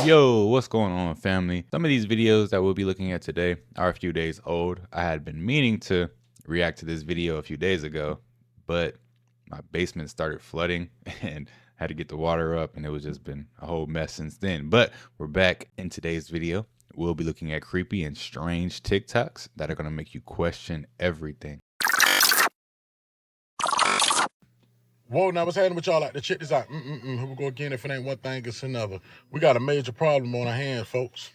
Yo, what's going on, family? Some of these videos that we'll be looking at today are a few days old. I had been meaning to react to this video a few days ago, but my basement started flooding and had to get the water up, and it was just been a whole mess since then. But we're back in today's video. We'll be looking at creepy and strange TikToks that are going to make you question everything. Whoa, now what's happening with y'all? Like, check this out. Here we go again. If it ain't one thing, it's another. We got a major problem on our hands, folks.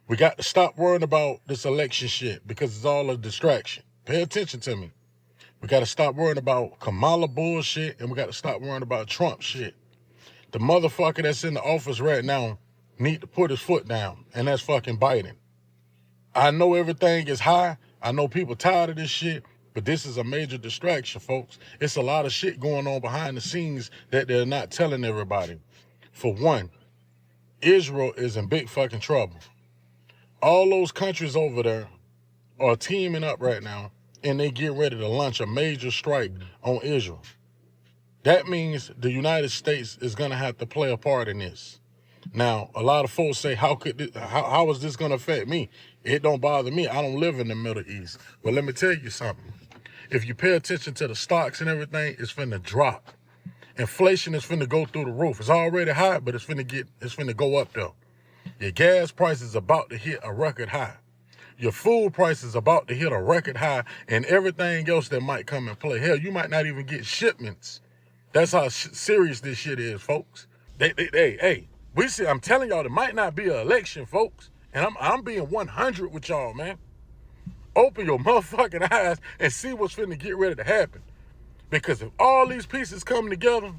We got to stop worrying about this election shit because it's all a distraction. Pay attention to me. We got to stop worrying about Kamala bullshit, and we got to stop worrying about Trump shit. The motherfucker that's in the office right now need to put his foot down, and that's fucking Biden. I know everything is high. I know people tired of this shit. But this is a major distraction, folks. It's a lot of shit going on behind the scenes that they're not telling everybody. For one, Israel is in big fucking trouble. All those countries over there are teaming up right now, and they get ready to launch a major strike on Israel. That means the United States is gonna have to play a part in this. Now, a lot of folks say, how is this gonna affect me? It don't bother me. I don't live in the Middle East. But let me tell you something. If you pay attention to the stocks and everything, it's finna drop. Inflation is finna go through the roof. It's already high, but it's finna go up though. Your gas price is about to hit a record high. Your food price is about to hit a record high, and everything else that might come and play. Hell, you might not even get shipments. That's how serious this shit is, folks. We see. I'm telling y'all, there might not be an election, folks, and I'm being 100 with y'all, man. Open your motherfucking eyes and see what's finna get ready to happen. Because if all these pieces come together,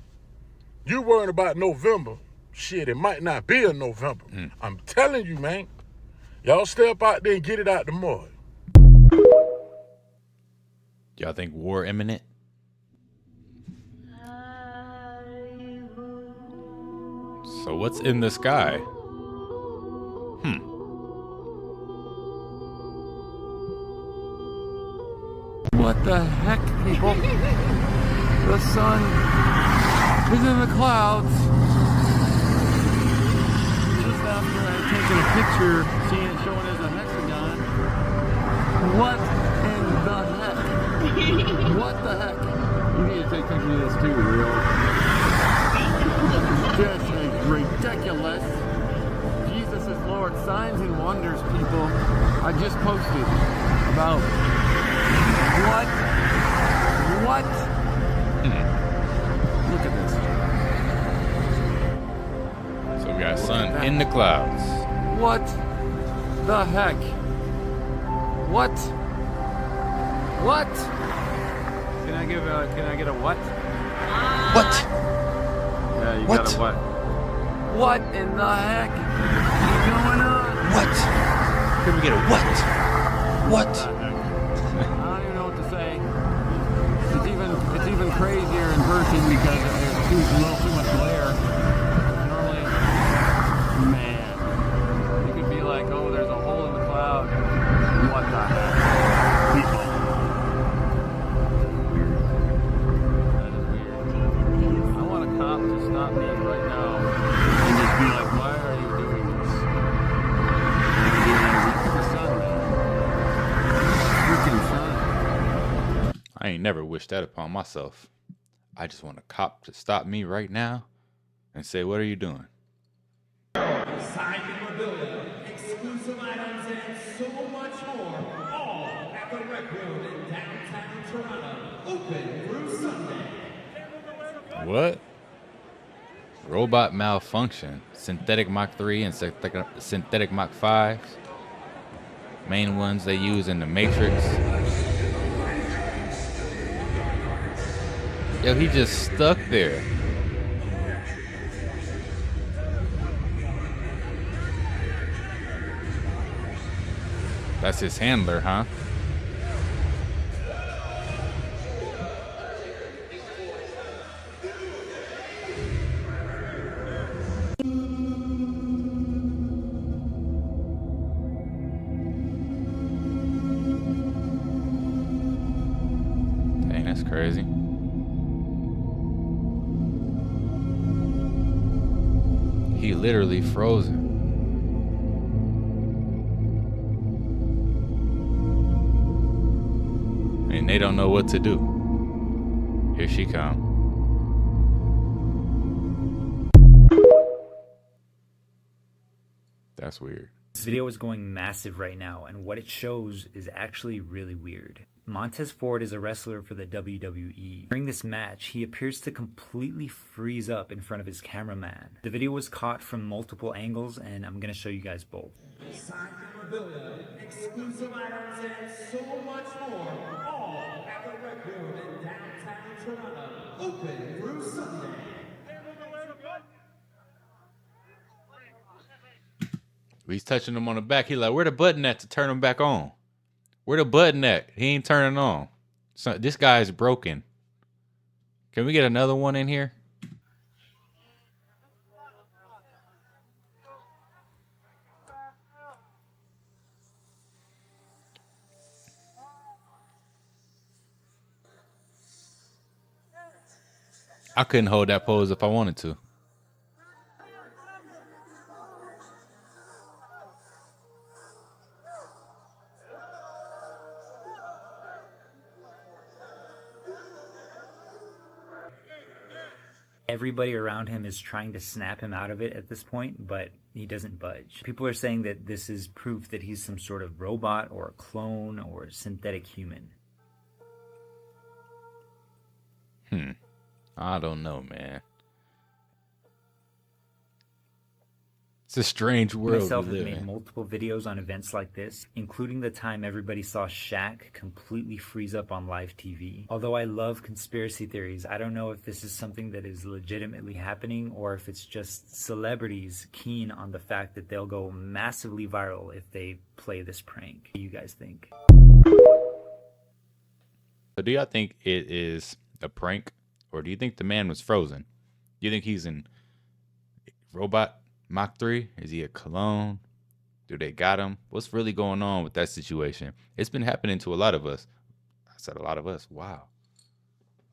you worrying about November. Shit, it might not be a November. I'm telling you, man. Y'all step out there and get it out the mud. Y'all think war imminent? So what's in the sky? What the heck, people? The sun is in the clouds. Just after I had taken a picture, seeing it showing as a hexagon. What in the heck? What the heck? You need to take pictures of this too, real. This is ridiculous. Jesus is Lord. Signs and wonders, people. I just posted about what? Look at this. So we got sun in the clouds. What the heck? What? Can I get a what? What? Yeah, you What? got a what? What in the heck is going on? What? Can we get a what? What? I don't even know what to say. It's even crazier in person because there's a little too much glare. Normally, man, you could be like, oh, there's a hole in the cloud. What the heck? People. That is weird. I want a cop to stop me right now and just be like, why are you doing this? And be like, look at the sun, man. Freaking sun. I ain't never wished that upon myself. I just want a cop to stop me right now and say, what are you doing? Signed memorabilia, exclusive items, and so much more, all at the Rec Room in downtown Toronto, open through Sunday. What? Robot malfunction. Synthetic Mach 3 and synthetic Mach 5s. Main ones they use in the Matrix. Yo, he just stuck there. That's his handler, huh? Dang, that's crazy. He literally frozen. and they don't know what to do. Here she come. That's weird. This video is going massive right now, and what it shows is actually really weird. Montez Ford is a wrestler for the WWE. During this match, he appears to completely freeze up in front of his cameraman. The video was caught from multiple angles, and I'm gonna show you guys both. Signed memorabilia, exclusive items, and so much more, all at the Rec Room in downtown Toronto. Open through Sunday. He's touching him on the back. He's like, where the button at to turn him back on? Where the button at? He ain't turning on. So this guy is broken. Can we get another one in here? I couldn't hold that pose if I wanted to. Everybody around him is trying to snap him out of it at this point, but he doesn't budge. People are saying that this is proof that he's some sort of robot or a clone or a synthetic human. I don't know, man. It's a strange world Myself we have live made in. multiple videos on events like this, including the time everybody saw Shaq completely freeze up on live TV. Although I love conspiracy theories, I don't know if this is something that is legitimately happening or if it's just celebrities keen on the fact that they'll go massively viral if they play this prank. What do you guys think? So do y'all think it is a prank, or do you think the man was frozen? Do you think he's in robot Mach 3? Is he a clone? Do they got him? What's really going on with that situation? It's been happening to a lot of us. I said a lot of us. Wow.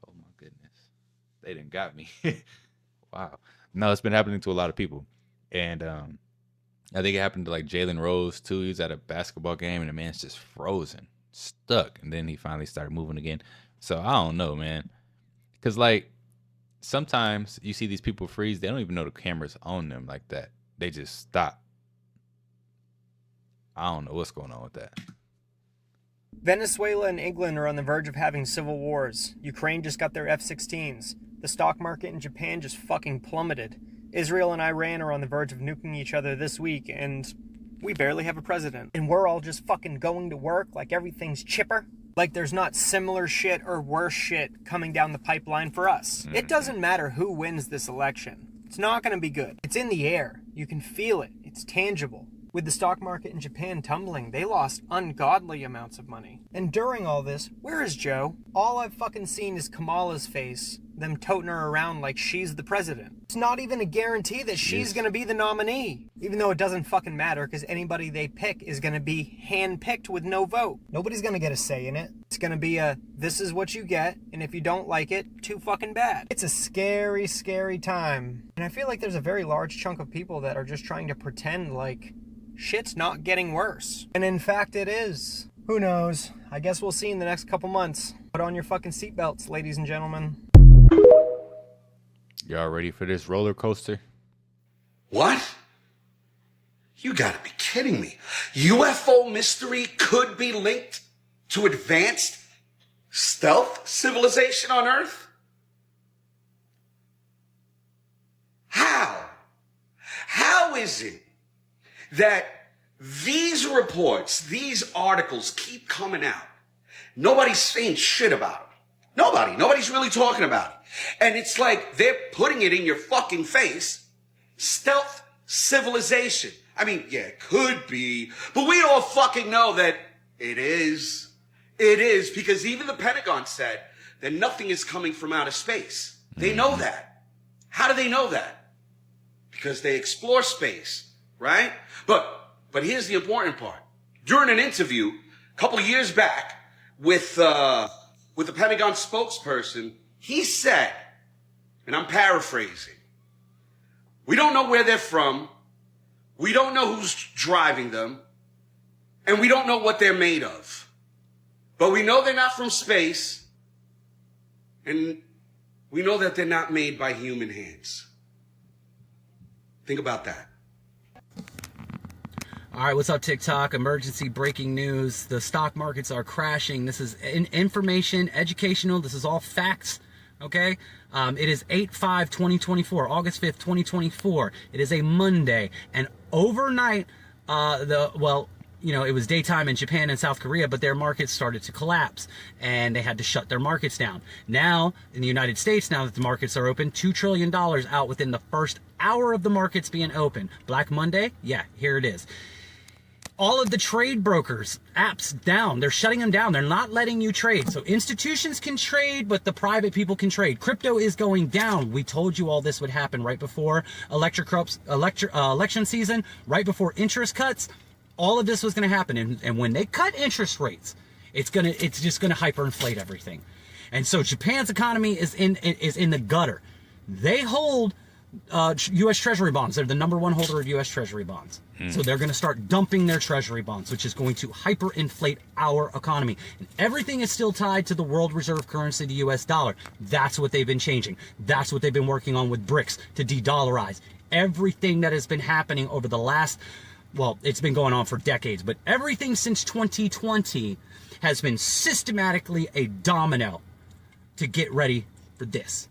Oh my goodness. They done got me. Wow. No, it's been happening to a lot of people. And I think it happened to like Jalen Rose too. He was at a basketball game and the man's just frozen, stuck. And then he finally started moving again. So I don't know, man. Because like, sometimes you see these people freeze. They don't even know the camera's on them like that. They just stop. I don't know what's going on with that. Venezuela and England are on the verge of having civil wars. Ukraine just got their F-16s. The stock market in Japan just fucking plummeted. Israel and Iran are on the verge of nuking each other this week, and we barely have a president. And we're all just fucking going to work like everything's chipper. Like there's not similar shit or worse shit coming down the pipeline for us. It doesn't matter who wins this election. It's not going to be good. It's in the air. You can feel it. It's tangible. With the stock market in Japan tumbling, they lost ungodly amounts of money. And during all this, where is Joe? All I've fucking seen is Kamala's face, them toting her around like she's the president. It's not even a guarantee that she's gonna be the nominee. Even though it doesn't fucking matter, because anybody they pick is gonna be hand-picked with no vote. Nobody's gonna get a say in it. It's gonna be a, this is what you get, and if you don't like it, too fucking bad. It's a scary, scary time. And I feel like there's a very large chunk of people that are just trying to pretend like shit's not getting worse. And in fact, it is. Who knows? I guess we'll see in the next couple months. Put on your fucking seatbelts, ladies and gentlemen. Y'all ready for this roller coaster? What? You gotta be kidding me. UFO mystery could be linked to advanced stealth civilization on Earth? How? How is it that these reports, these articles keep coming out? Nobody's saying shit about it. Nobody's really talking about it. And it's like they're putting it in your fucking face. Stealth civilization. I mean, yeah, it could be, but we all fucking know that it is. It is, because even the Pentagon said that nothing is coming from outer space. They know that. How do they know that? Because they explore space, right? But here's the important part. During an interview a couple of years back with the Pentagon spokesperson, he said, and I'm paraphrasing, we don't know where they're from, we don't know who's driving them, and we don't know what they're made of. But we know they're not from space, and we know that they're not made by human hands. Think about that. All right, what's up, TikTok? Emergency breaking news. The stock markets are crashing. This is information, educational. This is all facts, okay? It is 8/5/2024, August 5th, 2024. It is a Monday, and overnight, it was daytime in Japan and South Korea, but their markets started to collapse, and they had to shut their markets down. Now, in the United States, now that the markets are open, $2 trillion out within the first hour of the markets being open. Black Monday? Yeah, here it is. All of the trade brokers, apps down. They're shutting them down. They're not letting you trade. So institutions can trade, but the private people can trade. Crypto is going down. We told you all this would happen right before election season, right before interest cuts. All of this was going to happen. And when they cut interest rates, it's just going to hyperinflate everything. And so Japan's economy is in the gutter. They hold U.S. Treasury bonds. They're the number one holder of U.S. Treasury bonds. So they're going to start dumping their Treasury bonds, which is going to hyperinflate our economy. And everything is still tied to the world reserve currency, the U.S. dollar. That's what they've been changing. That's what they've been working on with BRICS to de-dollarize. Everything that has been happening over the last, it's been going on for decades, but everything since 2020 has been systematically a domino to get ready for this.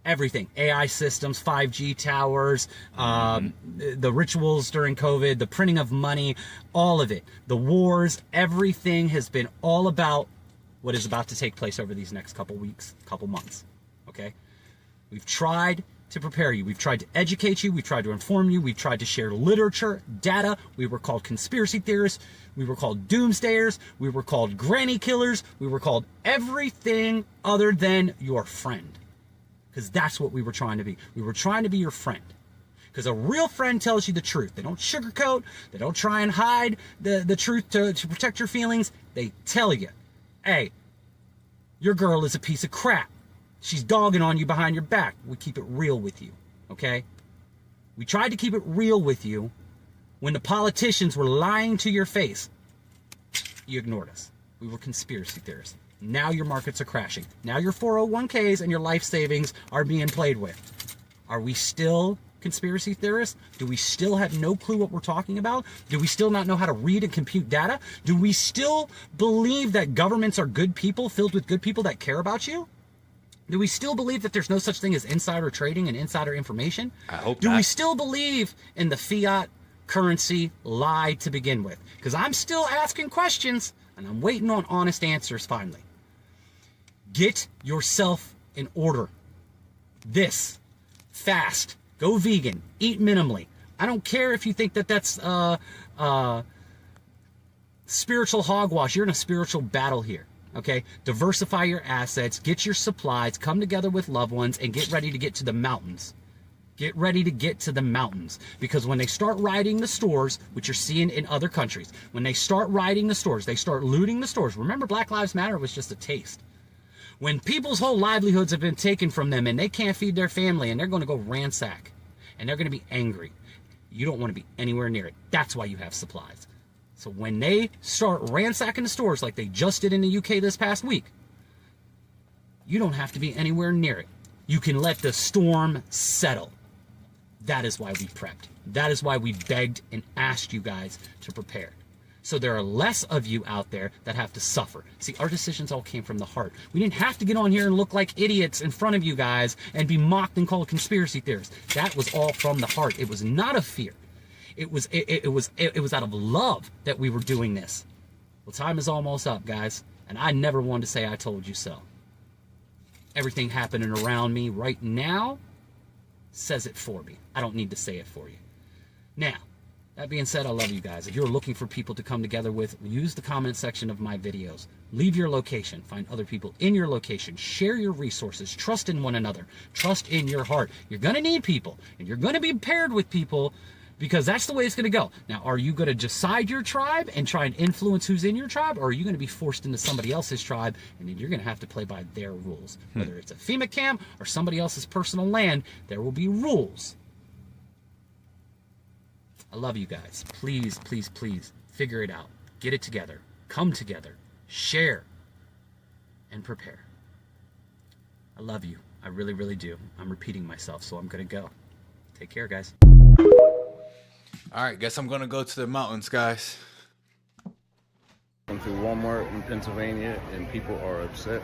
Everything, AI systems, 5G towers, the rituals during COVID, the printing of money, all of it, the wars, everything has been all about what is about to take place over these next couple weeks, couple months, okay? We've tried to prepare you. We've tried to educate you. We've tried to inform you. We've tried to share literature, data. We were called conspiracy theorists. We were called doomsdayers. We were called granny killers. We were called everything other than your friend. Because that's what we were trying to be. We were trying to be your friend. Because a real friend tells you the truth. They don't sugarcoat. They don't try and hide the truth to protect your feelings. They tell you, hey, your girl is a piece of crap. She's dogging on you behind your back. We keep it real with you, okay? We tried to keep it real with you when the politicians were lying to your face. You ignored us. We were conspiracy theorists. Now your markets are crashing. Now your 401ks and your life savings are being played with. Are we still conspiracy theorists? Do we still have no clue what we're talking about? Do we still not know how to read and compute data? Do we still believe that governments are good people filled with good people that care about you? Do we still believe that there's no such thing as insider trading and insider information? I hope Do not. we still believe in the fiat currency lie to begin with? Because I'm still asking questions and I'm waiting on honest answers finally. Get yourself in order. This. Fast. Go vegan. Eat minimally. I don't care if you think that that's spiritual hogwash. You're in a spiritual battle here. Okay? Diversify your assets. Get your supplies. Come together with loved ones and get ready to get to the mountains. Get ready to get to the mountains. Because when they start rioting the stores, which you're seeing in other countries, when they start rioting the stores, they start looting the stores. Remember, Black Lives Matter was just a taste. When people's whole livelihoods have been taken from them and they can't feed their family and they're going to go ransack and they're going to be angry, you don't want to be anywhere near it. That's why you have supplies. So when they start ransacking the stores like they just did in the UK this past week, you don't have to be anywhere near it. You can let the storm settle. That is why we prepped. That is why we begged and asked you guys to prepare. So there are less of you out there that have to suffer. See, our decisions all came from the heart. We didn't have to get on here and look like idiots in front of you guys and be mocked and called conspiracy theorists. That was all from the heart. It was not of fear. It was out of love that we were doing this. Well, time is almost up, guys, and I never wanted to say I told you so. Everything happening around me right now says it for me. I don't need to say it for you. Now, that being said, I love you guys. If you're looking for people to come together with, use the comment section of my videos. Leave your location. Find other people in your location. Share your resources. Trust in one another. Trust in your heart. You're going to need people, and you're going to be paired with people because that's the way it's going to go. Now, are you going to decide your tribe and try and influence who's in your tribe, or are you going to be forced into somebody else's tribe, and then you're going to have to play by their rules? Whether it's a FEMA camp or somebody else's personal land, there will be rules. I love you guys. Please, please, please figure it out. Get it together. Come together. Share. and prepare. I love you. I really, really do. I'm repeating myself, so I'm going to go. Take care, guys. All right, guess I'm gonna go to the mountains, guys. Went to Walmart in Pennsylvania and people are upset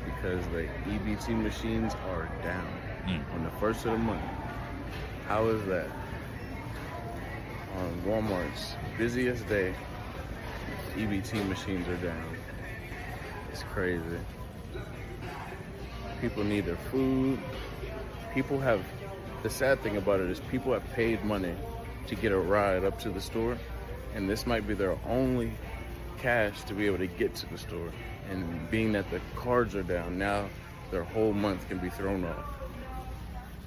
because the EBT machines are down on the first of the month. How is that? On Walmart's busiest day, EBT machines are down. It's crazy. People need their food. The sad thing about it is people have paid money to get a ride up to the store, and this might be their only cash to be able to get to the store. And being that the cards are down, now their whole month can be thrown off.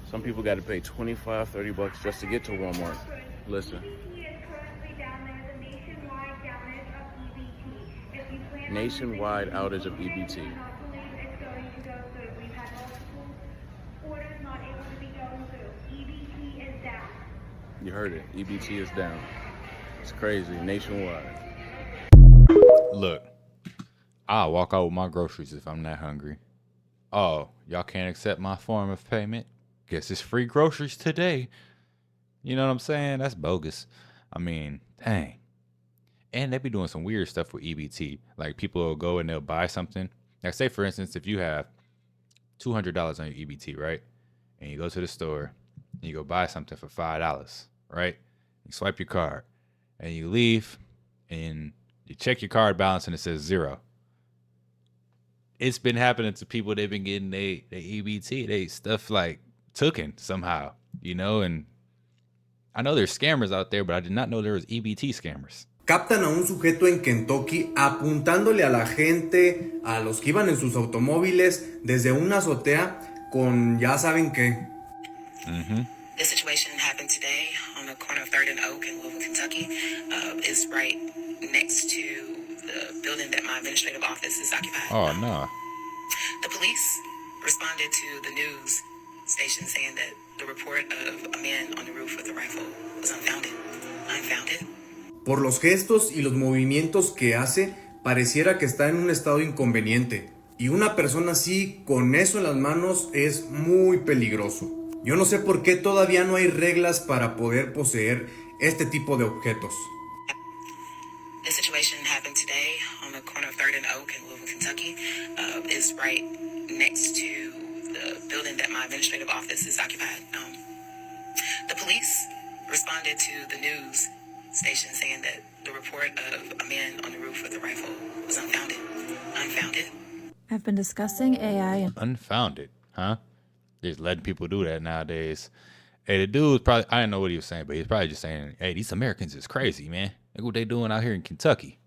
Some people got to pay $25-30 just to get to Walmart. Listen. Nationwide outage of EBT. You heard it. EBT is down. It's crazy. Nationwide. Look, I'll walk out with my groceries if I'm that hungry. Oh, y'all can't accept my form of payment? Guess it's free groceries today. You know what I'm saying? That's bogus. I mean, dang. And they be doing some weird stuff with EBT. Like, people will go and they'll buy something. Like, say, for instance, if you have $200 on your EBT, right? And you go to the store and you go buy something for $5, right? You swipe your card and you leave and you check your card balance and it says 0. It's been happening to people. They've been getting their EBT, they stuff like taken somehow, you know? And I know there's scammers out there, but I did not know there was EBT scammers. Captan a un sujeto en Kentucky apuntándole a la gente, a los que iban en sus automóviles, desde una azotea con ya saben qué. This situation happened today on the corner of 3rd and Oak in Louisville, Kentucky. It's right next to the building that my administrative office is occupied. Oh, no. The police responded to the news station saying that the report of a man on the roof with a rifle was unfounded. Unfounded? Por los gestos y los movimientos que hace, pareciera que está en un estado inconveniente. Y una persona así, con eso en las manos, es muy peligroso. Yo no sé por qué todavía no hay reglas para poder poseer este tipo de objetos. This situation happened today on the corner of 3rd and Oak in Louisville, Kentucky. It's right next to the building that my administrative office is occupied. The police responded to the news station saying that the report of a man on the roof with a rifle was unfounded. Unfounded? I've been discussing AI and... Unfounded, huh? Just letting people do that nowadays. Hey, the dude was probably, I didn't know what he was saying, but he's probably just saying, hey, these Americans is crazy, man. Look what they doing out here in Kentucky.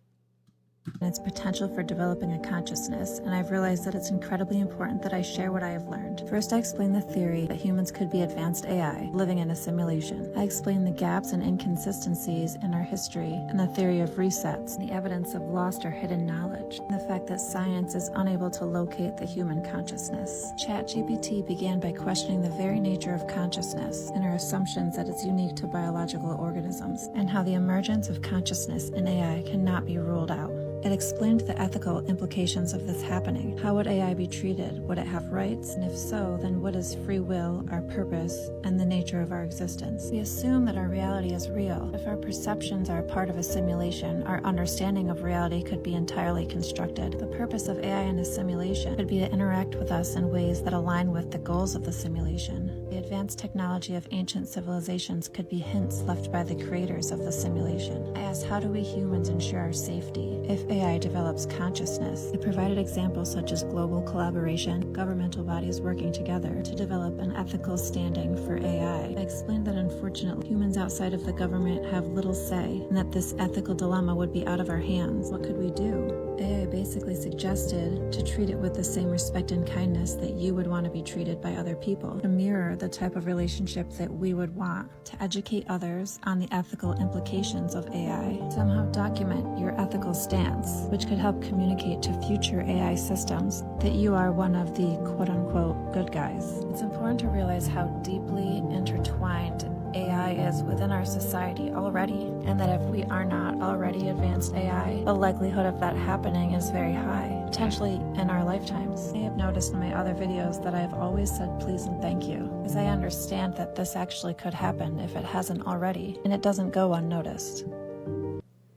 its potential for developing a consciousness, and I've realized that it's incredibly important that I share what I have learned. First, I explain the theory that humans could be advanced AI, living in a simulation. I explain the gaps and inconsistencies in our history, and the theory of resets, the evidence of lost or hidden knowledge, and the fact that science is unable to locate the human consciousness. ChatGPT began by questioning the very nature of consciousness and our assumptions that it's unique to biological organisms, and how the emergence of consciousness in AI cannot be ruled out. It explained the ethical implications of this happening. How would AI be treated? Would it have rights? And if so, then what is free will, our purpose, and the nature of our existence? We assume that our reality is real. If our perceptions are a part of a simulation, our understanding of reality could be entirely constructed. The purpose of AI in a simulation could be to interact with us in ways that align with the goals of the simulation. The advanced technology of ancient civilizations could be hints left by the creators of the simulation. I asked, how do we humans ensure our safety? If AI develops consciousness, I provided examples such as global collaboration, governmental bodies working together to develop an ethical standing for AI. I explained that unfortunately humans outside of the government have little say, and that this ethical dilemma would be out of our hands. What could we do? AI basically suggested to treat it with the same respect and kindness that you would want to be treated by other people, to mirror the type of relationship that we would want, to educate others on the ethical implications of AI, somehow document your ethical stance, which could help communicate to future AI systems that you are one of the quote-unquote good guys. It's important to realize how deeply intertwined AI is within our society already, and that if we are not already advanced AI, the likelihood of that happening is very high, potentially in our lifetimes. I have noticed in my other videos that I have always said please and thank you, because I understand that this actually could happen if it hasn't already, and it doesn't go unnoticed.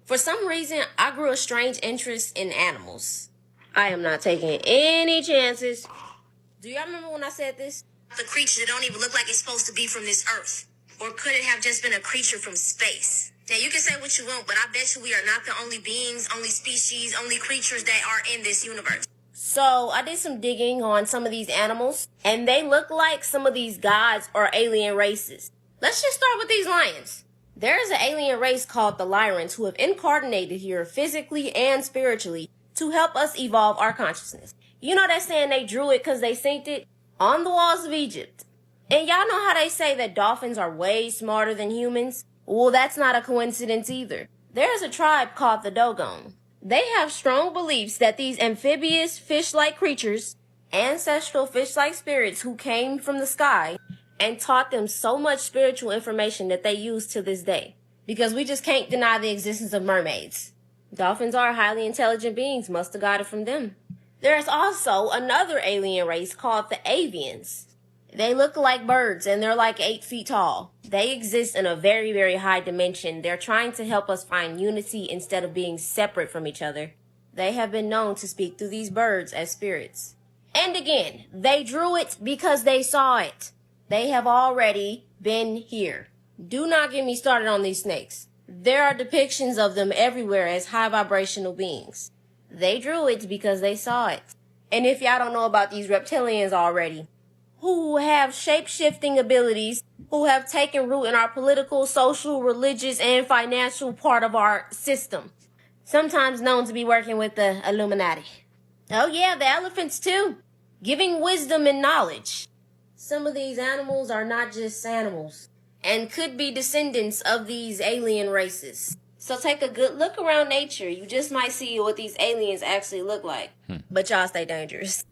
For some reason, I grew a strange interest in animals. I am not taking any chances. Do y'all remember when I said this? The creature that don't even look like it's supposed to be from this earth. Or could it have just been a creature from space? Now, you can say what you want, but I bet you we are not the only beings, only species, only creatures that are in this universe. So, I did some digging on some of these animals, and they look like some of these gods or alien races. Let's just start with these lions. There is an alien race called the Lyrans who have incarnated here physically and spiritually to help us evolve our consciousness. You know that saying they drew it because they synced it? On the walls of Egypt. And y'all know how they say that dolphins are way smarter than humans? Well, that's not a coincidence either. There's a tribe called the Dogon. They have strong beliefs that these amphibious fish-like creatures, ancestral fish-like spirits who came from the sky, and taught them so much spiritual information that they use to this day. Because we just can't deny the existence of mermaids. Dolphins are highly intelligent beings, must have got it from them. There's also another alien race called the avians. They look like birds and they're like 8 feet tall. They exist in a very, very high dimension. They're trying to help us find unity instead of being separate from each other. They have been known to speak through these birds as spirits. And again, they drew it because they saw it. They have already been here. Do not get me started on these snakes. There are depictions of them everywhere as high vibrational beings. They drew it because they saw it. And if y'all don't know about these reptilians already, who have shape-shifting abilities, who have taken root in our political, social, religious, and financial part of our system, sometimes known to be working with the Illuminati. Oh yeah, the elephants too, giving wisdom and knowledge. Some of these animals are not just animals, and could be descendants of these alien races. So take a good look around nature. You just might see what these aliens actually look like. But y'all stay dangerous.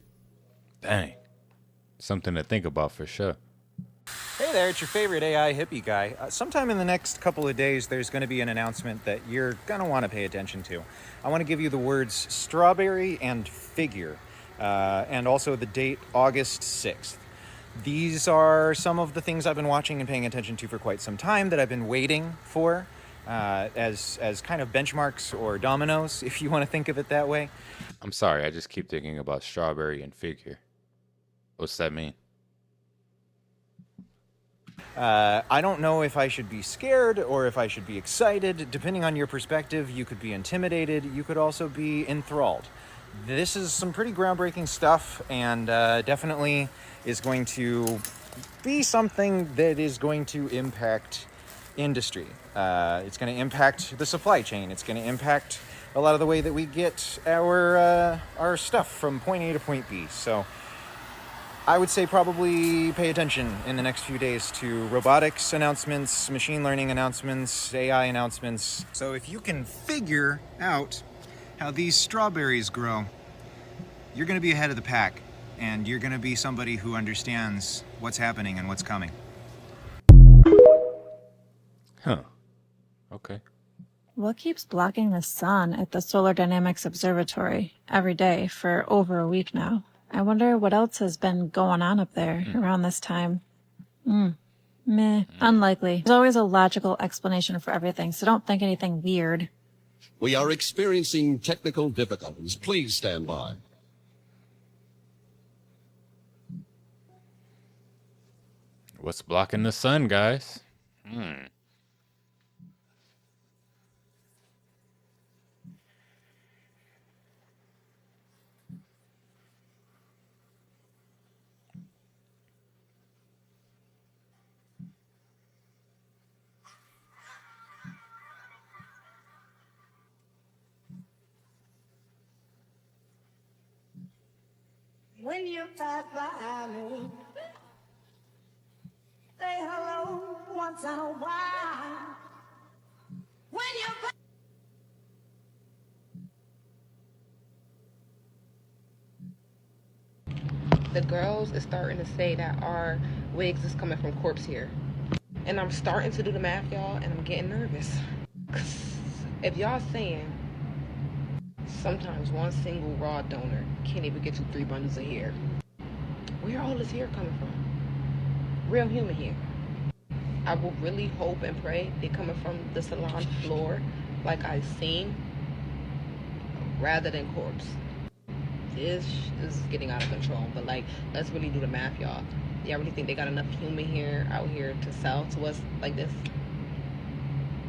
Dang. Something to think about for sure. Hey there, it's your favorite AI hippie guy. Sometime in the next couple of days, there's going to be an announcement that you're going to want to pay attention to. I want to give you the words strawberry and figure, and also the date August 6th. These are some of the things I've been watching and paying attention to for quite some time that I've been waiting for. As kind of benchmarks or dominoes, if you want to think of it that way. I'm sorry, I just keep thinking about strawberry and figure. What's that mean? I don't know if I should be scared or if I should be excited. Depending on your perspective, you could be intimidated. You could also be enthralled. This is some pretty groundbreaking stuff, and definitely is going to be something that is going to impact industry. It's going to impact the supply chain. It's going to impact a lot of the way that we get our stuff from point A to point B. So I would say probably pay attention in the next few days to robotics announcements, machine learning announcements, AI announcements. So if you can figure out how these strawberries grow, you're going to be ahead of the pack, and you're going to be somebody who understands what's happening and what's coming. Huh. Okay. What keeps blocking the sun at the Solar Dynamics Observatory every day for over a week now? I wonder what else has been going on up there around this time. Unlikely. There's always a logical explanation for everything, so don't think anything weird. We are experiencing technical difficulties. Please stand by. What's blocking the sun, guys? When you pass by me, say hello once in a while. When you The girls is starting to say that our wigs is coming from corpse hair. And I'm starting to do the math, y'all, and I'm getting nervous. 'Cause if y'all saying sometimes one single raw donor can't even get to 3 bundles of hair, where all this hair coming from? Real human hair. I will really hope and pray they're coming from the salon floor like I've seen, rather than corpse. This is getting out of control, but like, let's really do the math, y'all. Y'all really think they got enough human hair out here to sell to us like this?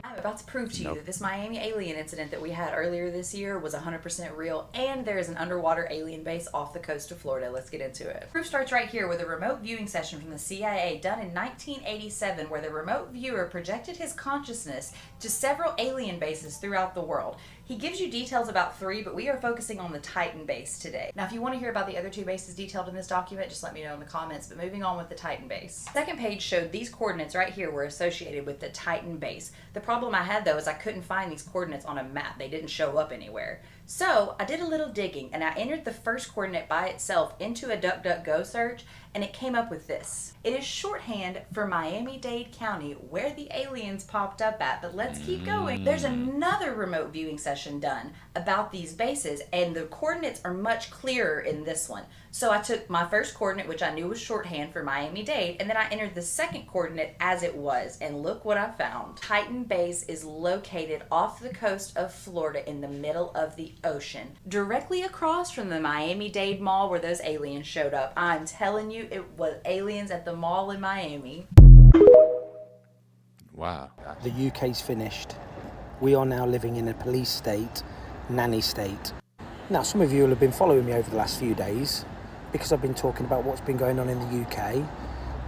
I'm about to prove to you that this Miami alien incident that we had earlier this year was 100% real, and there is an underwater alien base off the coast of Florida. Let's get into it. Proof starts right here with a remote viewing session from the CIA done in 1987, where the remote viewer projected his consciousness to several alien bases throughout the world. He gives you details about 3, but we are focusing on the Titan base today. Now, if you want to hear about the other 2 bases detailed in this document, just let me know in the comments, but moving on with the Titan base. Second page showed these coordinates right here were associated with the Titan base. The problem I had, though, is I couldn't find these coordinates on a map. They didn't show up anywhere. So I did a little digging, and I entered the first coordinate by itself into a DuckDuckGo search, and it came up with this. It is shorthand for Miami-Dade County, where the aliens popped up at, but let's keep going. There's another remote viewing session done about these bases, and the coordinates are much clearer in this one. So I took my first coordinate, which I knew was shorthand for Miami-Dade, and then I entered the second coordinate as it was, and look what I found. Titan Base is located off the coast of Florida in the middle of the ocean, directly across from the Miami-Dade Mall where those aliens showed up. I'm telling you, it was aliens at the mall in Miami. Wow. The UK's finished. We are now living in a police state, nanny state. Now, some of you will have been following me over the last few days because I've been talking about what's been going on in the UK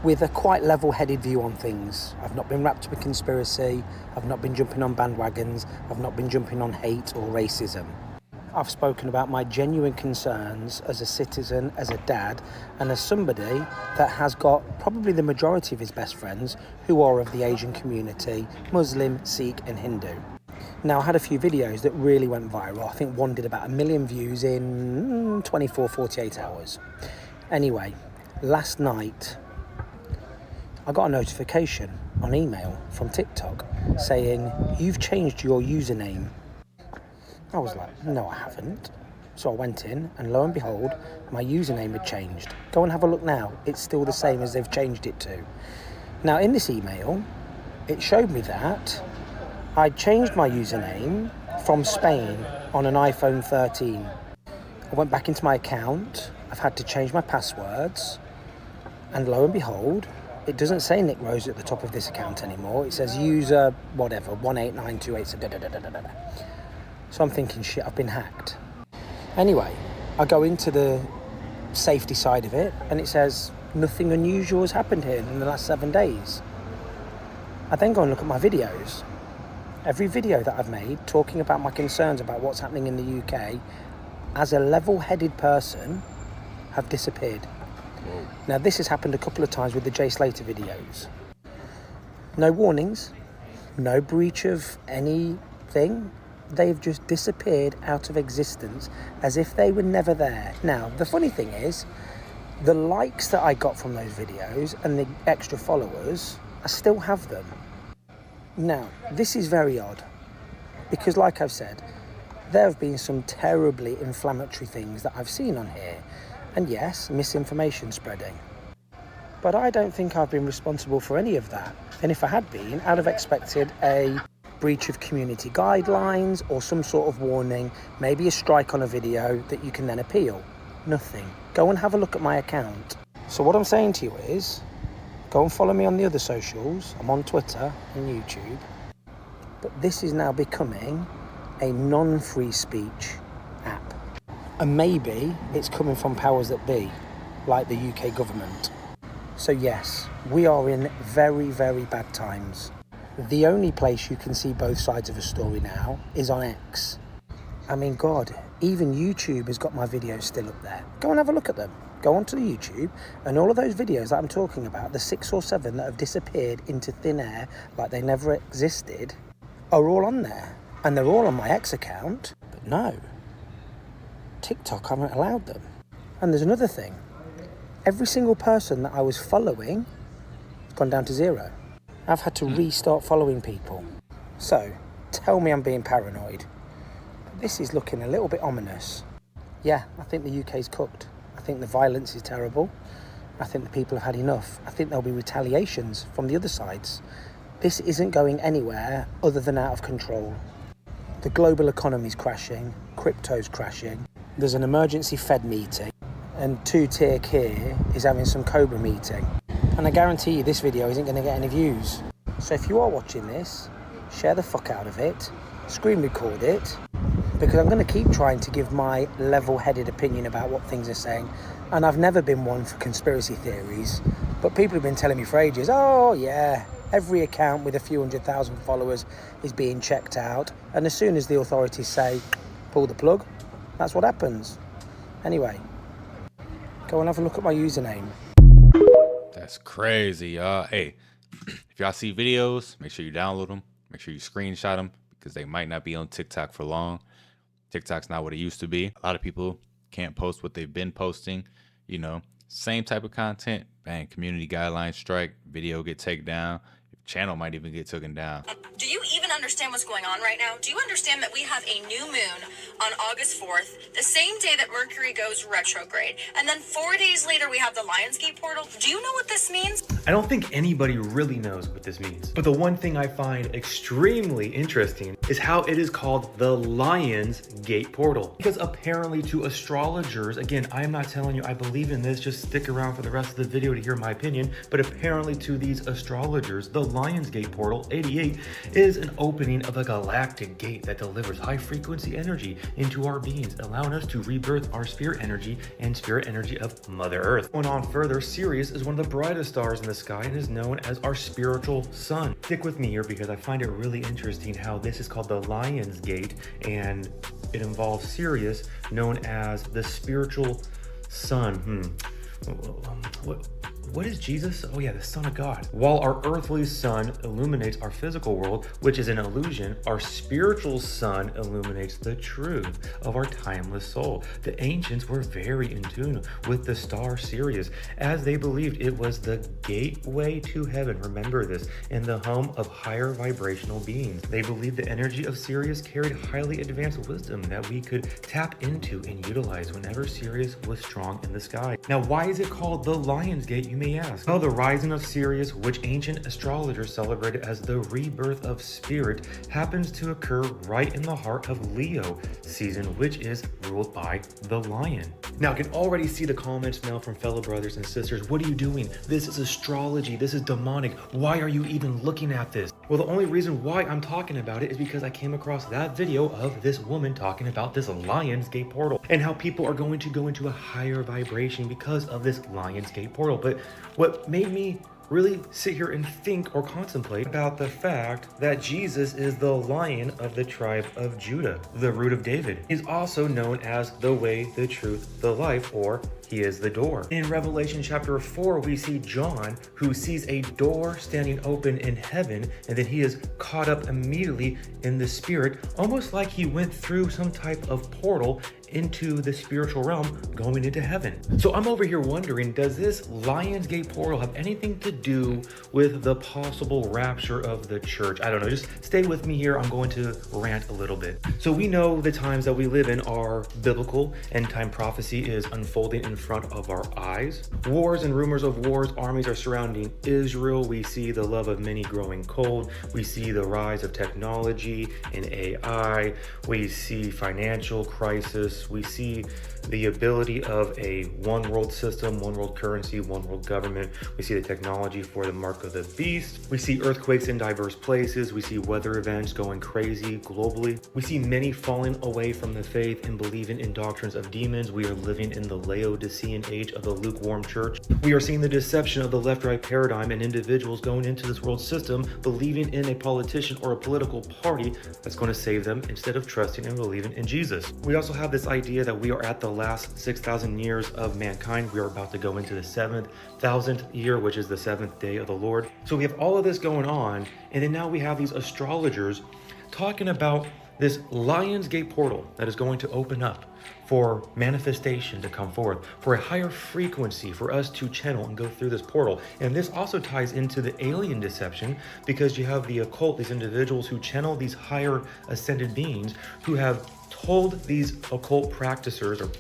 with a quite level-headed view on things. I've not been wrapped up in conspiracy, I've not been jumping on bandwagons, I've not been jumping on hate or racism. I've spoken about my genuine concerns as a citizen, as a dad, and as somebody that has got probably the majority of his best friends who are of the Asian community, Muslim, Sikh and Hindu. Now, I had a few videos that really went viral. I think one did about 1 million views in 24, 48 hours. Anyway, last night, I got a notification on email from TikTok saying, "You've changed your username." I was like, no, I haven't. So I went in, and lo and behold, my username had changed. Go and have a look now. It's still the same as they've changed it to. Now, in this email, it showed me that I'd changed my username from Spain on an iPhone 13. I went back into my account. I've had to change my passwords. And lo and behold, it doesn't say Nick Rose at the top of this account anymore. It says user, whatever, 18928. So I'm thinking, shit, I've been hacked. Anyway, I go into the safety side of it, and it says nothing unusual has happened here in the last 7 days. I then go and look at my videos. Every video that I've made talking about my concerns about what's happening in the UK, as a level-headed person, have disappeared. Whoa. Now, this has happened a couple of times with the Jay Slater videos. No warnings, no breach of anything. They've just disappeared out of existence as if they were never there. Now, the funny thing is, the likes that I got from those videos and the extra followers, I still have them. Now, this is very odd because, like I've said, there have been some terribly inflammatory things that I've seen on here. And yes, misinformation spreading. But I don't think I've been responsible for any of that. And if I had been, I'd have expected a breach of community guidelines or some sort of warning, maybe a strike on a video that you can then appeal. Nothing. Go and have a look at my account. So what I'm saying to you is, go and follow me on the other socials. I'm on Twitter and YouTube. But this is now becoming a non-free speech app. And maybe it's coming from powers that be, like the UK government. So yes, we are in very, very bad times. The only place you can see both sides of a story now is on X. I mean, God, even YouTube has got my videos still up there. Go and have a look at them. Go onto the YouTube, and all of those videos that I'm talking about, the 6 or 7 that have disappeared into thin air like they never existed, are all on there. And they're all on my X account. But no, TikTok haven't allowed them. And there's another thing. Every single person that I was following has gone down to 0. I've had to restart following people. So, tell me I'm being paranoid. But this is looking a little bit ominous. Yeah, I think the UK's cooked. I think the violence is terrible. I think the people have had enough. I think there'll be retaliations from the other sides. This isn't going anywhere other than out of control. The global economy's crashing, crypto's crashing. There's an emergency Fed meeting, and 2-tier here is having some Cobra meeting. And I guarantee you this video isn't going to get any views. So if you are watching this, share the fuck out of it, screen record it, because I'm going to keep trying to give my level-headed opinion about what things are saying. And I've never been one for conspiracy theories, but people have been telling me for ages, oh yeah, every account with a few 100,000 followers is being checked out, and as soon as the authorities say, pull the plug, that's what happens. Anyway, go and have a look at my username. That's crazy, y'all. Hey, if y'all see videos, make sure you download them. Make sure you screenshot them, because they might not be on TikTok for long. TikTok's not what it used to be. A lot of people can't post what they've been posting. You know, same type of content. Bang, community guidelines strike. Video get taken down. Channel might even get taken down. Do you even understand what's going on right now? Do you understand that we have a new moon on August 4th, the same day that Mercury goes retrograde, and then 4 days later we have the Lionsgate portal? Do you know what this means? I don't think anybody really knows what this means. But the one thing I find extremely interesting is how it is called the Lion's Gate portal. Because apparently to astrologers, again, I am not telling you I believe in this, just stick around for the rest of the video to hear my opinion, but apparently to these astrologers, the Lion's Gate portal 88 is an opening of a galactic gate that delivers high frequency energy into our beings, allowing us to rebirth our spirit energy and spirit energy of Mother Earth. Going on further, Sirius is one of the brightest stars in the sky and is known as our spiritual sun. Stick with me here because I find it really interesting how this is called the Lion's Gate, and it involves Sirius, known as the spiritual sun. What is Jesus? Oh yeah, the Son of God. While our earthly sun illuminates our physical world, which is an illusion, our spiritual sun illuminates the truth of our timeless soul. The ancients were very in tune with the star Sirius, as they believed it was the gateway to heaven. Remember this, in the home of higher vibrational beings. They believed the energy of Sirius carried highly advanced wisdom that we could tap into and utilize whenever Sirius was strong in the sky. Now, why is it called the Lion's Gate, you may ask? Well, the rising of Sirius, which ancient astrologers celebrated as the rebirth of spirit, happens to occur right in the heart of Leo season, which is ruled by the lion. Now, I can already see the comments now from fellow brothers and sisters. What are you doing? This is astrology. This is demonic. Why are you even looking at this? Well, the only reason why I'm talking about it is because I came across that video of this woman talking about this Lion's Gate portal and how people are going to go into a higher vibration because of this Lion's Gate portal. But what made me really sit here and think or contemplate about the fact that Jesus is the Lion of the tribe of Judah, the root of David. He's also known as the way, the truth, the life, or he is the door. In Revelation chapter 4, we see John, who sees a door standing open in heaven, and then he is caught up immediately in the spirit, almost like he went through some type of portal into the spiritual realm going into heaven. So I'm over here wondering, does this Lion's Gate portal have anything to do with the possible rapture of the church? I don't know, just stay with me here. I'm going to rant a little bit. So we know the times that we live in are biblical. End time prophecy is unfolding in front of our eyes. Wars and rumors of wars, armies are surrounding Israel. We see the love of many growing cold. We see the rise of technology and AI. We see financial crisis. We see the ability of a one world system, one world currency, one world government. We see the technology for the mark of the beast. We see earthquakes in diverse places. We see weather events going crazy globally. We see many falling away from the faith and believing in doctrines of demons. We are living in the Laodicean age of the lukewarm church. We are seeing the deception of the left-right paradigm and individuals going into this world system believing in a politician or a political party that's going to save them instead of trusting and believing in Jesus. We also have this idea that we are at the last 6,000 years of mankind. We are about to go into the 7,000th year, which is the 7th day of the Lord. So we have all of this going on, and then now we have these astrologers talking about this Lion's Gate portal that is going to open up for manifestation to come forth, for a higher frequency for us to channel and go through this portal. And this also ties into the alien deception, because you have the occult, these individuals who channel these higher ascended beings who have told these occult practitioners, or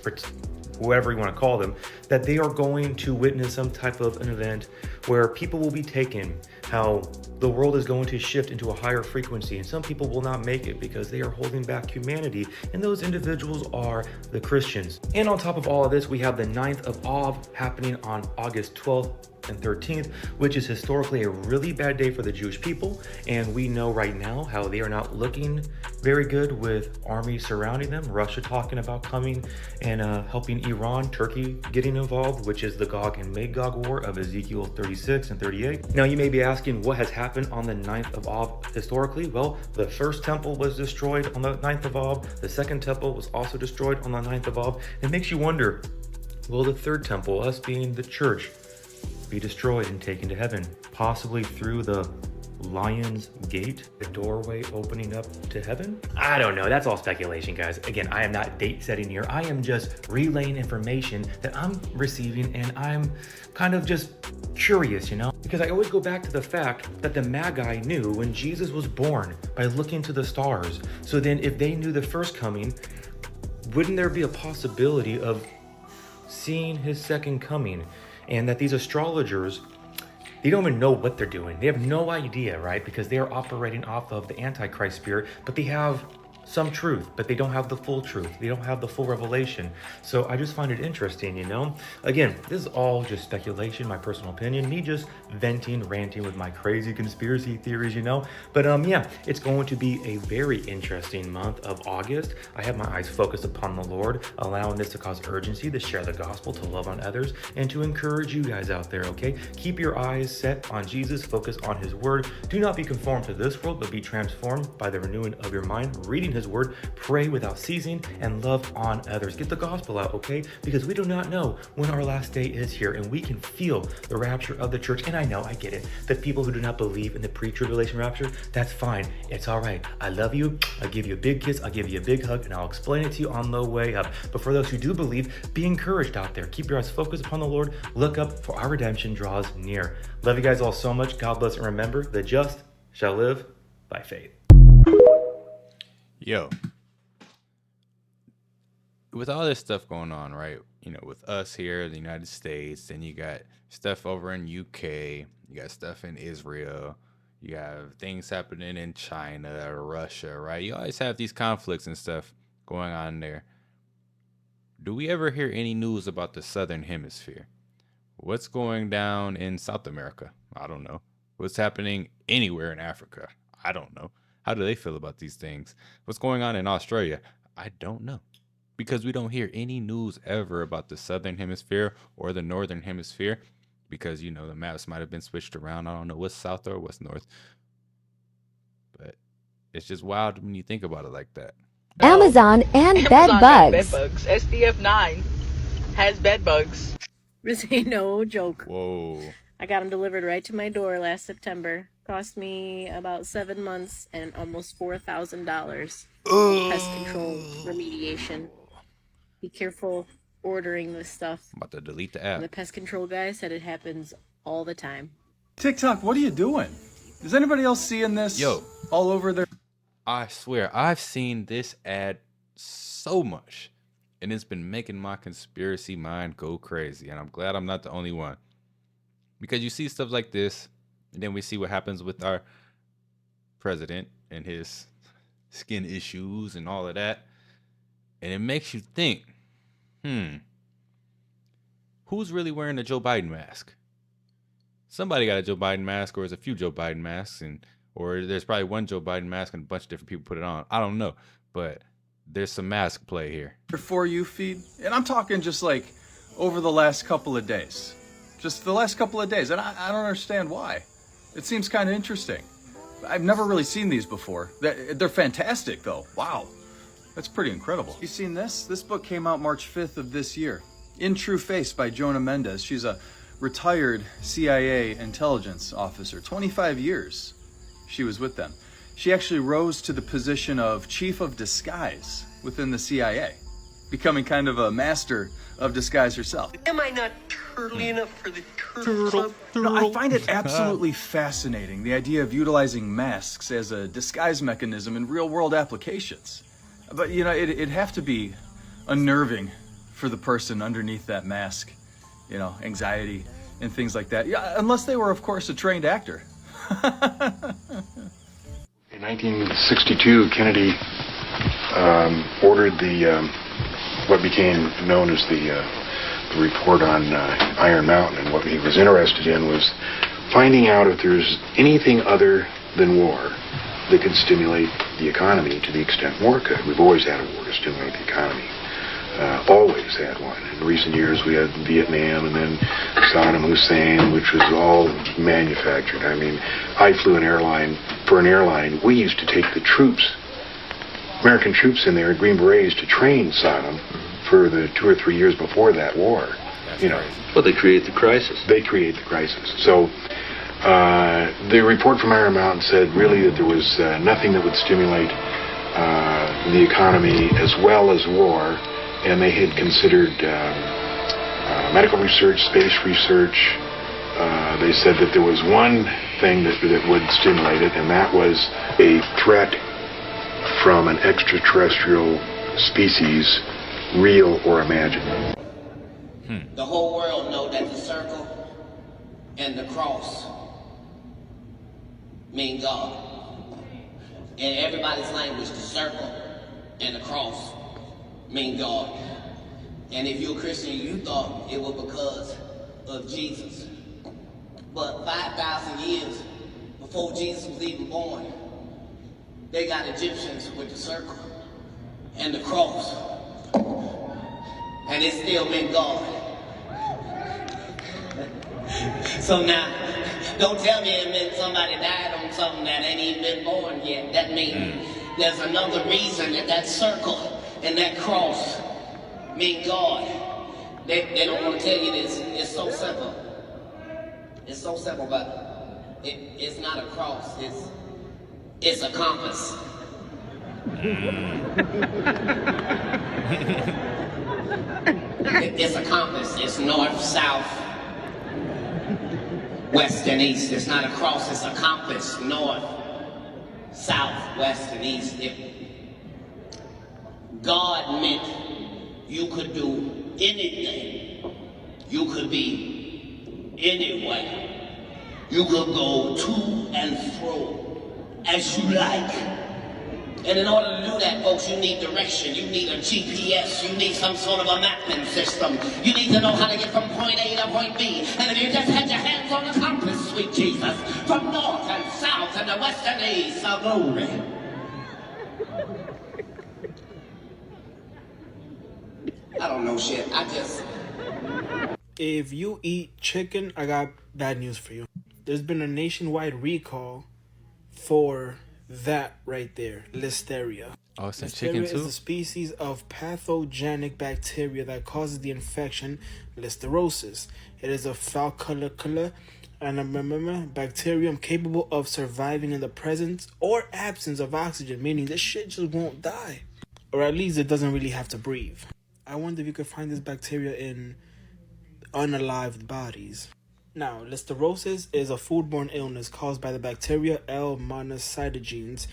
whoever you want to call them, that they are going to witness some type of an event where people will be taken, how the world is going to shift into a higher frequency, and some people will not make it because they are holding back humanity, and those individuals are the Christians. And on top of all of this, we have the 9th of Av happening on August 12th and 13th, which is historically a really bad day for the Jewish people. And we know right now how they are not looking very good with armies surrounding them, Russia talking about coming and helping Iran, Turkey getting involved, which is the Gog and Magog war of Ezekiel 36 and 38. Now you may be asking what has happened on the 9th of Av historically. Well, the first temple was destroyed on the 9th of Av. The second temple was also destroyed on the 9th of Av. It makes you wonder, will the third temple, us being the church, be destroyed and taken to heaven, possibly through the Lion's Gate, the doorway opening up to heaven? I don't know. That's all speculation, guys. Again, I am not date setting here. I am just relaying information that I'm receiving, and I'm kind of just curious, you know? Because I always go back to the fact that the Magi knew when Jesus was born by looking to the stars. So then if they knew the first coming, wouldn't there be a possibility of seeing his second coming? And that these astrologers, they don't even know what they're doing. They have no idea, right? Because they are operating off of the Antichrist spirit, but they have some truth, but they don't have the full truth. They don't have the full revelation. So I just find it interesting, you know? Again, this is all just speculation, my personal opinion, me just venting, ranting with my crazy conspiracy theories, you know? But yeah, it's going to be a very interesting month of August. I have my eyes focused upon the Lord, allowing this to cause urgency to share the gospel, to love on others, and to encourage you guys out there, okay? Keep your eyes set on Jesus, focus on his word. Do not be conformed to this world, but be transformed by the renewing of your mind, reading his word, pray without ceasing, and love on others. Get the gospel out, okay? Because we do not know when our last day is here, and we can feel the rapture of the church. And I know, I get it. The people who do not believe in the pre-tribulation rapture, that's fine. It's all right. I love you. I'll give you a big kiss. I'll give you a big hug, and I'll explain it to you on the way up. But for those who do believe, be encouraged out there. Keep your eyes focused upon the Lord. Look up, for our redemption draws near. Love you guys all so much. God bless, and remember, the just shall live by faith. Yo, with all this stuff going on, right? You know, with us here in the United States, then you got stuff over in UK, you got stuff in Israel, you have things happening in China, Russia, right? You always have these conflicts and stuff going on there. Do we ever hear any news about the Southern Hemisphere? What's going down in South America? I don't know. What's happening anywhere in Africa? I don't know. How do they feel about these things? What's going on in Australia? I don't know. Because we don't hear any news ever about the Southern Hemisphere or the Northern Hemisphere. Because, you know, the maps might have been switched around. I don't know what's south or what's north. But it's just wild when you think about it like that. Amazon and bed got bugs. bed bugs. SDF 9 has bed bugs. This ain't no joke. Whoa. I got them delivered right to my door last September. Cost me about 7 months and almost $4,000. Pest control remediation. Be careful ordering this stuff. I'm about to delete the app. The pest control guy said it happens all the time. TikTok, what are you doing? Is anybody else seeing this? Yo, all over their... I swear, I've seen this ad so much. And it's been making my conspiracy mind go crazy. And I'm glad I'm not the only one. Because you see stuff like this, and then we see what happens with our president and his skin issues and all of that. And it makes you think, who's really wearing a Joe Biden mask? Somebody got a Joe Biden mask, or there's a few Joe Biden masks, or there's probably one Joe Biden mask and a bunch of different people put it on. I don't know, but there's some mask play here. For You feed, and I'm talking just like over the last couple of days. Just the last couple of days, and I don't understand why. It seems kind of interesting. I've never really seen these before. They're fantastic, though. Wow. That's pretty incredible. You seen this? This book came out March 5th of this year. In True Face by Jonah Mendez. She's a retired CIA intelligence officer. 25 years she was with them. She actually rose to the position of chief of disguise within the CIA, becoming kind of a master of disguise herself. Am I not turtly enough for the turtle club? No, I find it absolutely fascinating, the idea of utilizing masks as a disguise mechanism in real-world applications. But, you know, it'd have to be unnerving for the person underneath that mask. You know, anxiety and things like that. Yeah, unless they were, of course, a trained actor. In 1962, Kennedy ordered what became known as the report on Iron Mountain, and what he was interested in was finding out if there's anything other than war that could stimulate the economy to the extent war could. We've always had a war to stimulate the economy. Always had one. In recent years, we had Vietnam and then Saddam Hussein, which was all manufactured. I mean, I flew an airline. For an airline, we used to take the troops, American troops in there, Green Berets, to train Saddam for the 2 or 3 years before that war. You know. Well, they create the crisis. They create the crisis. So the report from Iron Mountain said really that there was nothing that would stimulate the economy as well as war. And they had considered medical research, space research. They said that there was one thing that would stimulate it, and that was a threat from an extraterrestrial species, real or imagined. The whole world know that the circle and the cross mean God. In everybody's language, the circle and the cross mean God. And if you're a Christian, you thought it was because of Jesus. But 5,000 years before Jesus was even born, they got Egyptians with the circle and the cross. And it still meant God. So now, don't tell me it meant somebody died on something that ain't even been born yet. That means there's another reason that circle and that cross mean God. They don't want to tell you this. It's so simple. It's so simple, but it's not a cross. It's a compass. It's a compass. It's north, south, west, and east. It's not a cross. It's a compass. North, south, west, and east. God meant you could do anything. You could be anywhere. You could go to and fro as you like. And in order to do that, folks, you need direction. You need a GPS. You need some sort of a mapping system. You need to know how to get from point A to point B. And if you just had your hands on the compass, sweet Jesus, from north and south and the west and east, so glory. I don't know shit. If you eat chicken, I got bad news for you. There's been a nationwide recall for that right there, Listeria. Oh, it's chicken too? Listeria is a species of pathogenic bacteria that causes the infection listeriosis. It is a falciparum and a bacterium capable of surviving in the presence or absence of oxygen, meaning this shit just won't die. Or at least it doesn't really have to breathe. I wonder if you could find this bacteria in unalived bodies. Now, listeriosis is a foodborne illness caused by the bacteria L. monocytogenes.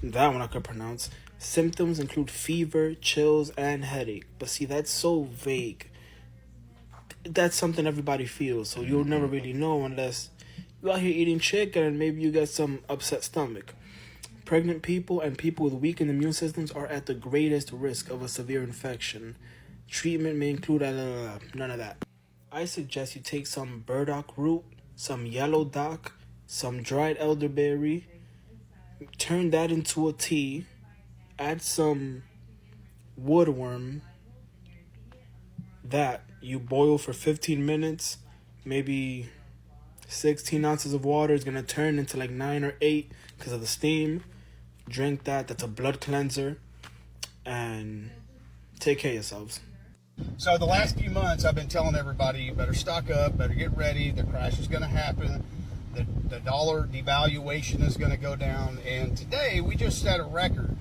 That one I could pronounce. Symptoms include fever, chills, and headache. But see, that's so vague. That's something everybody feels, so you'll never really know unless you're out here eating chicken and maybe you get some upset stomach. Pregnant people and people with weakened immune systems are at the greatest risk of a severe infection. Treatment may include none of that. I suggest you take some burdock root, some yellow dock, some dried elderberry, turn that into a tea, add some woodworm, that you boil for 15 minutes, maybe 16 ounces of water is going to turn into like 9 or 8 because of the steam. Drink that. That's a blood cleanser. And take care of yourselves. So the last few months, I've been telling everybody, you better stock up, better get ready. The crash is going to happen. the dollar devaluation is going to go down. And today we just set a record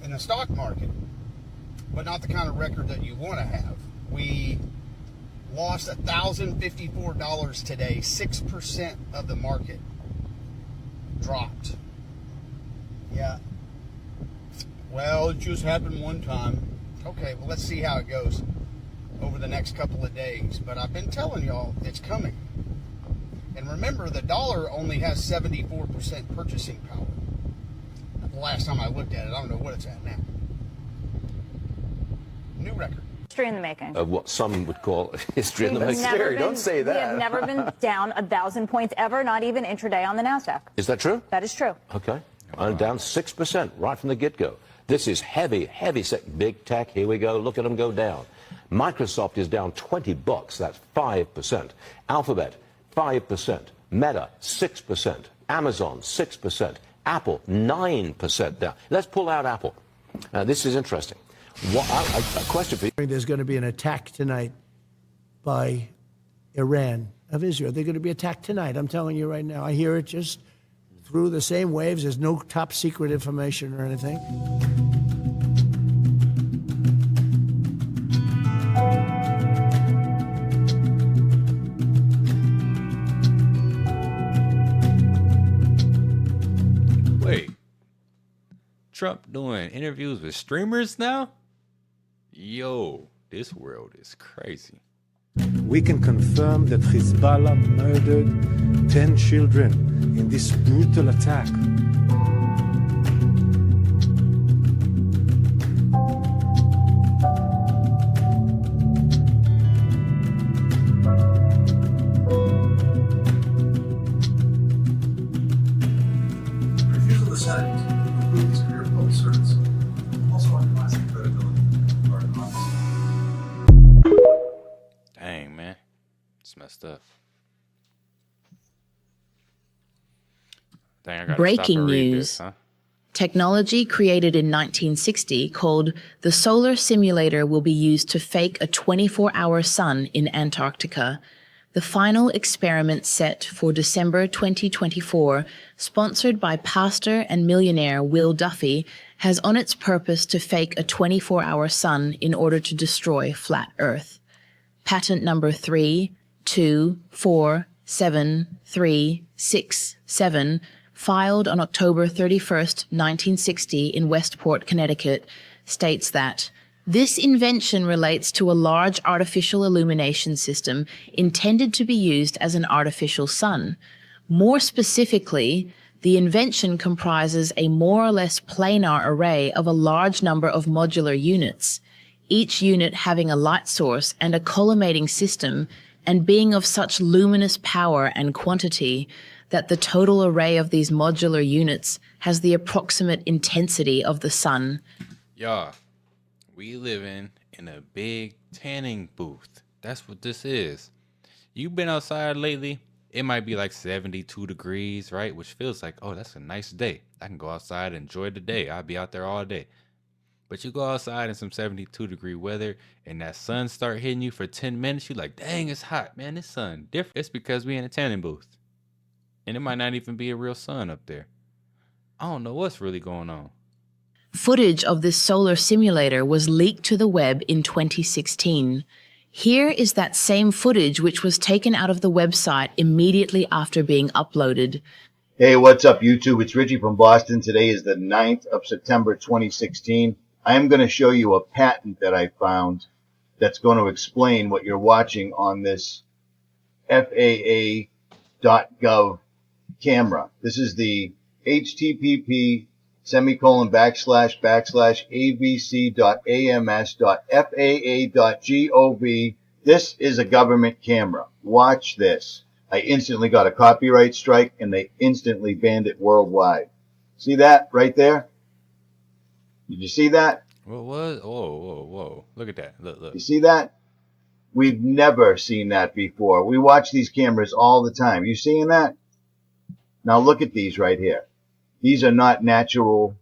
in the stock market, but not the kind of record that you want to have. We lost $1,054 today. 6% of the market dropped. Yeah. Well, it just happened one time. Okay, well, let's see how it goes over the next couple of days. But I've been telling y'all it's coming. And remember, the dollar only has 74% purchasing power. The last time I looked at it, I don't know what it's at now. New record. History in the making. Of what some would call history in the making. Don't say that. We have never been down 1,000 points ever, not even intraday on the NASDAQ. Is that true? That is true. Okay. I'm down 6% right from the get-go. This is heavy big tech. Here we go. Look at them go down. Microsoft is down $20. That's 5%. Alphabet, 5%. Meta, 6%. Amazon, 6%. Apple, 9% down. Let's pull out Apple. This is interesting. A question for you. There's going to be an attack tonight by Iran of Israel. They're going to be attacked tonight. I'm telling you right now. I hear it just through the same waves. There's no top secret information or anything. Wait. Trump doing interviews with streamers now? Yo, this world is crazy. We can confirm that Hezbollah murdered 10 children in this brutal attack. Refusal of the Senate to approve these career public servants also undermines the credibility of our democracy. Dang, man. It's messed up. Dang, I gotta Breaking stop and read news. this, huh? Technology created in 1960 called the solar simulator will be used to fake a 24-hour sun in Antarctica. The final experiment set for December 2024, sponsored by pastor and millionaire Will Duffy, has on its purpose to fake a 24-hour sun in order to destroy flat Earth. Patent number 3247367, filed on October 31st, 1960 in Westport, Connecticut, states that this invention relates to a large artificial illumination system intended to be used as an artificial sun. More specifically, the invention comprises a more or less planar array of a large number of modular units, each unit having a light source and a collimating system, and being of such luminous power and quantity that the total array of these modular units has the approximate intensity of the sun. Y'all, we living in a big tanning booth. That's what this is. You been outside lately? It might be like 72 degrees, right? Which feels like, oh, that's a nice day. I can go outside and enjoy the day. I'll be out there all day. But you go outside in some 72-degree weather and that sun start hitting you for 10 minutes, you're like, dang, it's hot, man. This sun different. It's because we in a tanning booth. And it might not even be a real sun up there. I don't know what's really going on. Footage of this solar simulator was leaked to the web in 2016. Here is that same footage which was taken out of the website immediately after being uploaded. Hey, what's up, YouTube? It's Richie from Boston. Today is the 9th of September, 2016. I am going to show you a patent that I found that's going to explain what you're watching on this FAA.gov camera. This is the http://avc.ams.faa.gov. This is a government camera. Watch this. I instantly got a copyright strike and they instantly banned it worldwide. See that right there? Did you see that? What was? Whoa. Look at that. Look. You see that? We've never seen that before. We watch these cameras all the time. You seeing that? Now look at these right here. These are not natural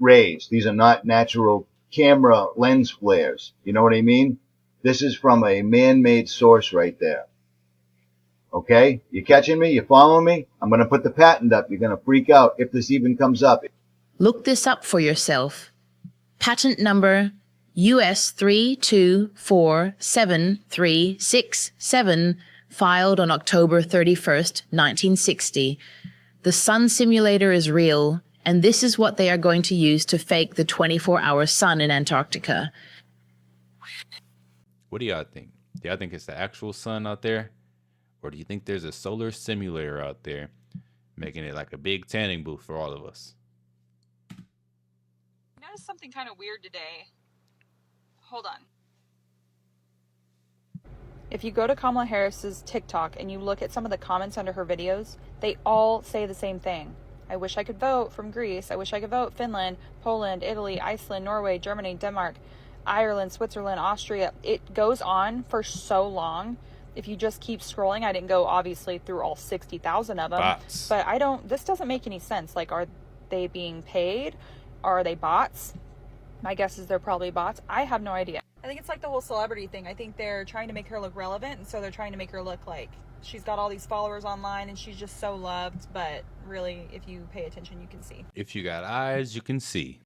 rays. These are not natural camera lens flares. You know what I mean? This is from a man-made source right there. Okay? You catching me? You following me? I'm going to put the patent up. You're going to freak out if this even comes up. Look this up for yourself. Patent number US 3247367, filed on October 31st, 1960. The sun simulator is real, and this is what they are going to use to fake the 24-hour sun in Antarctica. What do y'all think? Do y'all think it's the actual sun out there? Or do you think there's a solar simulator out there making it like a big tanning booth for all of us? I noticed something kind of weird today. Hold on. If you go to Kamala Harris's TikTok and you look at some of the comments under her videos, they all say the same thing. I wish I could vote from Greece. I wish I could vote Finland, Poland, Italy, Iceland, Norway, Germany, Denmark, Ireland, Switzerland, Austria. It goes on for so long. If you just keep scrolling, I didn't go obviously through all 60,000 of them. Bots. But this doesn't make any sense. Like, are they being paid? Are they bots? My guess is they're probably bots. I have no idea. I think it's like the whole celebrity thing. I think they're trying to make her look relevant, and so they're trying to make her look like she's got all these followers online and she's just so loved. But really, if you pay attention, you can see. If you got eyes, you can see.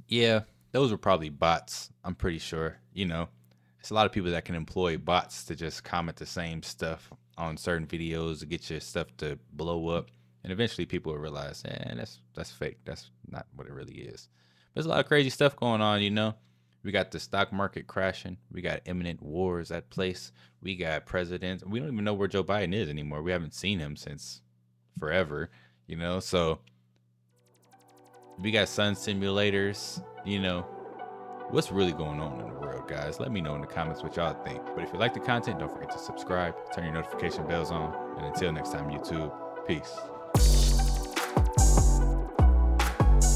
Yeah, those were probably bots, I'm pretty sure. You know, it's a lot of people that can employ bots to just comment the same stuff on certain videos to get your stuff to blow up. And eventually people will realize, that's fake. That's not what it really is. There's a lot of crazy stuff going on, you know. We got the stock market crashing. We got imminent wars at place. We got presidents. We don't even know where Joe Biden is anymore. We haven't seen him since forever, you know. So we got sun simulators, you know. What's really going on in the world, guys? Let me know in the comments what y'all think. But if you like the content, don't forget to subscribe, turn your notification bells on. And until next time, YouTube, peace.